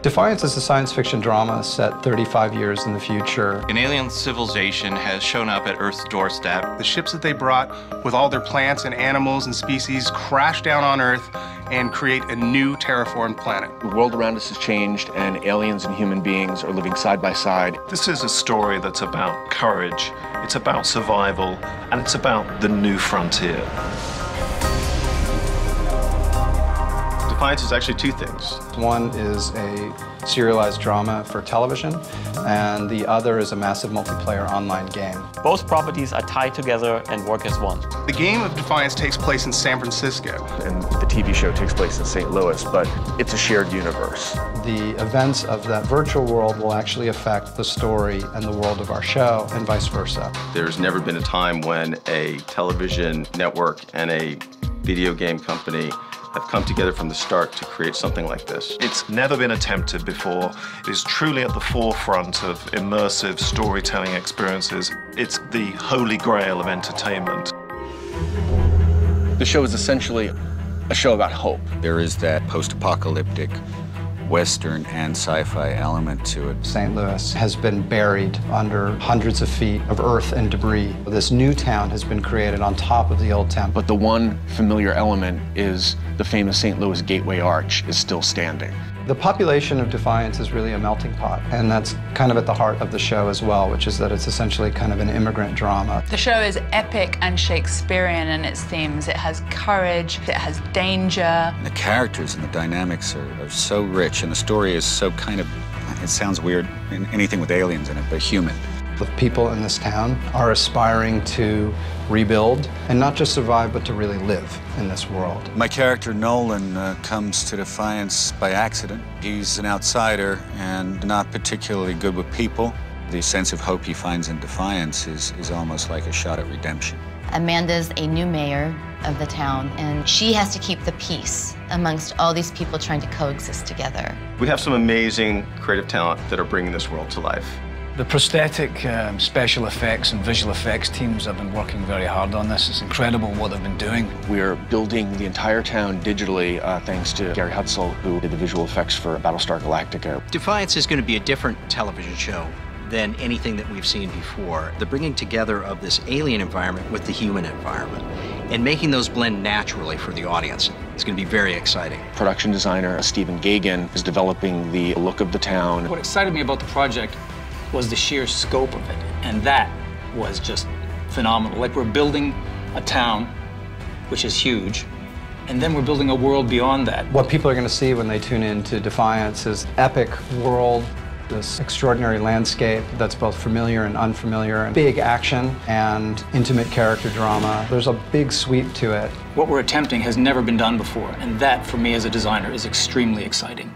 Defiance is a science fiction drama set 35 years in the future. An alien civilization has shown up at Earth's doorstep. The ships that they brought with all their plants and animals and species crash down on Earth and create a new terraformed planet. The world around us has changed, and aliens and human beings are living side by side. This is a story that's about courage, it's about survival, and it's about the new frontier. Defiance is actually two things. One is a serialized drama for television, and the other is a massive multiplayer online game. Both properties are tied together and work as one. The game of Defiance takes place in San Francisco. And the TV show takes place in St. Louis, but it's a shared universe. The events of that virtual world will actually affect the story and the world of our show, and vice versa. There's never been a time when a television network and a video game company have come together from the start to create something like this. It's never been attempted before. It is truly at the forefront of immersive storytelling experiences. It's the holy grail of entertainment. The show is essentially a show about hope. There is that post-apocalyptic Western and sci-fi element to it. St. Louis has been buried under hundreds of feet of earth and debris. This new town has been created on top of the old town. But the one familiar element is the famous St. Louis Gateway Arch is still standing. The population of Defiance is really a melting pot, and that's kind of at the heart of the show as well, which is that it's essentially kind of an immigrant drama. The show is epic and Shakespearean in its themes. It has courage, it has danger. And the characters and the dynamics are so rich, and the story is so kind of, it sounds weird, anything with aliens in it, but human. The people in this town are aspiring to rebuild, and not just survive, but to really live in this world. My character, Nolan, comes to Defiance by accident. He's an outsider and not particularly good with people. The sense of hope he finds in Defiance is almost like a shot at redemption. Amanda's a new mayor of the town, and she has to keep the peace amongst all these people trying to coexist together. We have some amazing creative talent that are bringing this world to life. The prosthetic, special effects and visual effects teams have been working very hard on this. It's incredible what they've been doing. We're building the entire town digitally thanks to Gary Hutzel, who did the visual effects for Battlestar Galactica. Defiance is going to be a different television show than anything that we've seen before. The bringing together of this alien environment with the human environment and making those blend naturally for the audience is going to be very exciting. Production designer Stephen Gagan is developing the look of the town. What excited me about the project was the sheer scope of it, and that was just phenomenal. Like, we're building a town, which is huge, and then we're building a world beyond that. What people are going to see when they tune in to Defiance is epic world, this extraordinary landscape that's both familiar and unfamiliar, and big action and intimate character drama. There's a big sweep to it. What we're attempting has never been done before, and that, for me as a designer, is extremely exciting.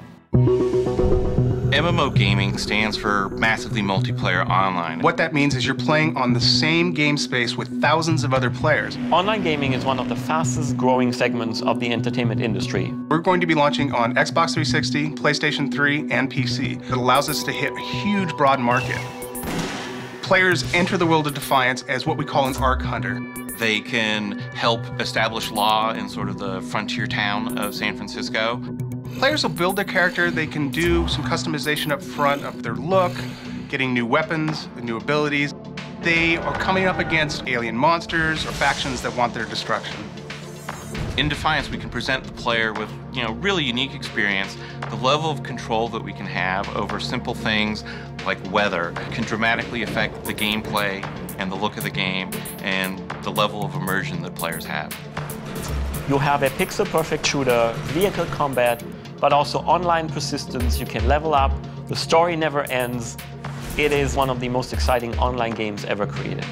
MMO gaming stands for massively multiplayer online. What that means is you're playing on the same game space with thousands of other players. Online gaming is one of the fastest growing segments of the entertainment industry. We're going to be launching on Xbox 360, PlayStation 3, and PC. It allows us to hit a huge, broad market. Players enter the world of Defiance as what we call an arc hunter. They can help establish law in sort of the frontier town of San Francisco. Players will build their character. They can do some customization up front of their look, getting new weapons, new abilities. They are coming up against alien monsters or factions that want their destruction. In Defiance, we can present the player with, really unique experience. The level of control that we can have over simple things like weather can dramatically affect the gameplay and the look of the game and the level of immersion that players have. You have a pixel-perfect shooter, vehicle combat, but also online persistence. You can level up. The story never ends. It is one of the most exciting online games ever created.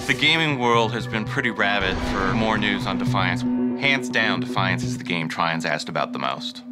The gaming world has been pretty rabid for more news on Defiance. Hands down, Defiance is the game Tryon's asked about the most.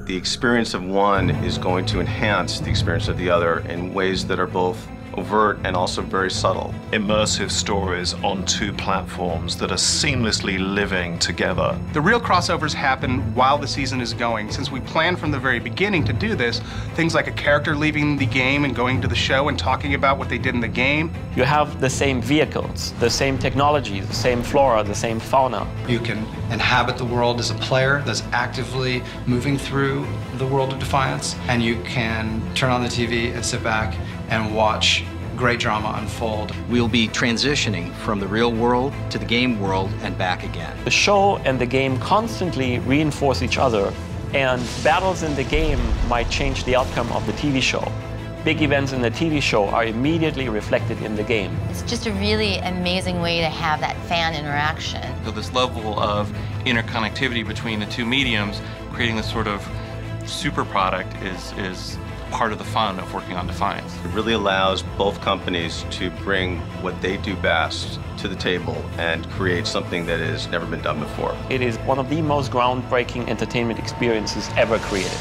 The experience of one is going to enhance the experience of the other in ways that are both overt and also very subtle. Immersive stories on two platforms that are seamlessly living together. The real crossovers happen while the season is going. Since we planned from the very beginning to do this, things like a character leaving the game and going to the show and talking about what they did in the game. You have the same vehicles, the same technology, the same flora, the same fauna. You can inhabit the world as a player that's actively moving through the world of Defiance, and you can turn on the TV and sit back and watch great drama unfold. We'll be transitioning from the real world to the game world and back again. The show and the game constantly reinforce each other, and battles in the game might change the outcome of the TV show. Big events in the TV show are immediately reflected in the game. It's just a really amazing way to have that fan interaction. So this level of interconnectivity between the two mediums, creating this sort of super product is part of the fun of working on Defiance. It really allows both companies to bring what they do best to the table and create something that has never been done before. It is one of the most groundbreaking entertainment experiences ever created.